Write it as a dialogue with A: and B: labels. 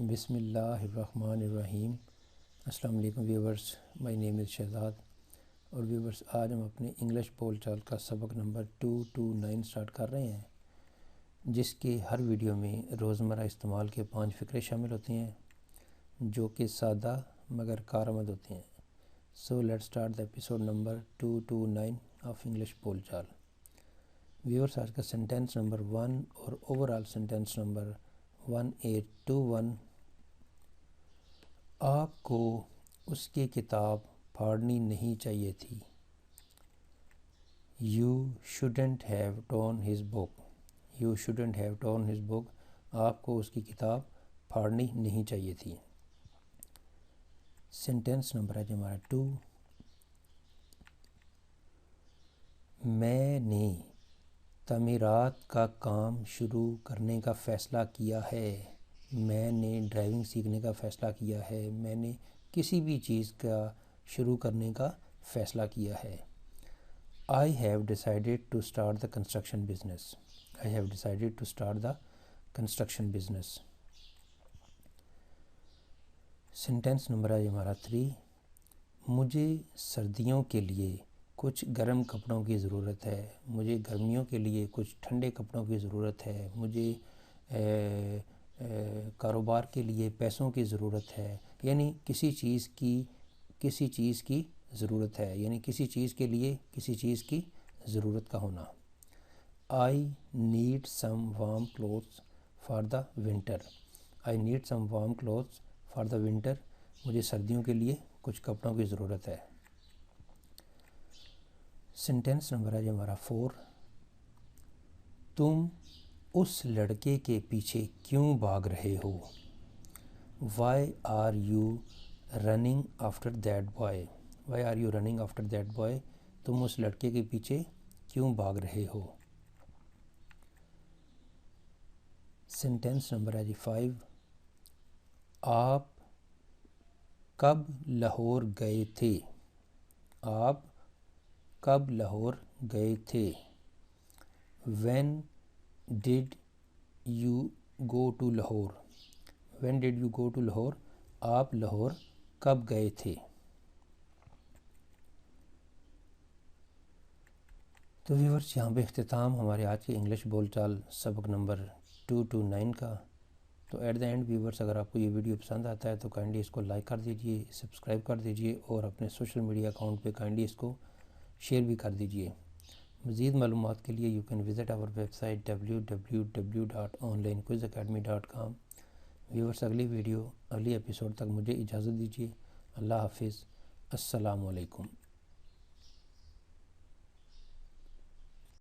A: بسم اللہ الرحمن الرحیم۔ السلام علیکم ویورز، مائی نیم از شہزاد۔ اور ویورز، آج ہم اپنے انگلش بول چال کا سبق نمبر 229 سٹارٹ کر رہے ہیں، جس کے ہر ویڈیو میں روزمرہ استعمال کے 5 فقرے شامل ہوتے ہیں جو کہ سادہ مگر کارآمد ہوتے ہیں۔ So let start the episode number 229 of English بول چال۔ ویورز، آج کا سینٹینس نمبر 1 اور اوورآل سینٹینس نمبر 1821۔ آپ کو اس کی کتاب پھاڑنی نہیں چاہیے تھی۔ You shouldn't have torn his book. You shouldn't have torn his book. آپ کو اس کی کتاب پھاڑنی نہیں چاہیے تھی۔ سینٹینس نمبر ہے ہمارا 2۔ میں نے تعمیرات کا کام شروع کرنے کا فیصلہ کیا ہے۔ میں نے ڈرائیونگ سیکھنے کا فیصلہ کیا ہے۔ میں نے کسی بھی چیز کا شروع کرنے کا فیصلہ کیا ہے۔ I have decided to start the construction business. I have decided to start the construction business. Sentence number ہے ہمارا 3۔ مجھے سردیوں کے لیے کچھ گرم کپڑوں کی ضرورت ہے۔ مجھے گرمیوں کے لیے کچھ ٹھنڈے کپڑوں کی ضرورت ہے۔ مجھے کاروبار کے لیے پیسوں کی ضرورت ہے، یعنی کسی چیز کی ضرورت ہے، یعنی کسی چیز کے لیے کسی چیز کی ضرورت کا ہونا۔ I need some warm clothes for the winter. I need some warm clothes for the winter. مجھے سردیوں کے لیے کچھ کپڑوں کی ضرورت ہے۔ سینٹینس نمبر ہے ہمارا 4۔ تم اس لڑکے کے پیچھے کیوں بھاگ رہے ہو؟ Why are you running after that boy? Why are you running after that boy? تم اس لڑکے کے پیچھے کیوں بھاگ رہے ہو؟ سینٹینس نمبر ہے 5۔ آپ کب لاہور گئے تھے؟ آپ کب لاہور گئے تھے؟ When did you go to Lahore? When did you go to Lahore? آپ لاہور کب گئے تھے؟ تو ویورز، یہاں پہ اختتام ہمارے آج کے انگلش بول چال سبق نمبر 229 کا۔ تو ایٹ دا اینڈ ویورز، اگر آپ کو یہ ویڈیو پسند آتا ہے تو کائنڈلی اس کو لائک کر دیجئے، سبسکرائب کر دیجئے، اور اپنے سوشل میڈیا اکاؤنٹ پہ کائنڈلی اس کو شیئر بھی کر دیجئے۔ مزید معلومات کے لیے you can visit our website www.onlinequizacademy.com۔ Viewers, اگلی ایپیسوڈ تک مجھے اجازت دیجیے۔ اللہ حافظ، السلام علیکم۔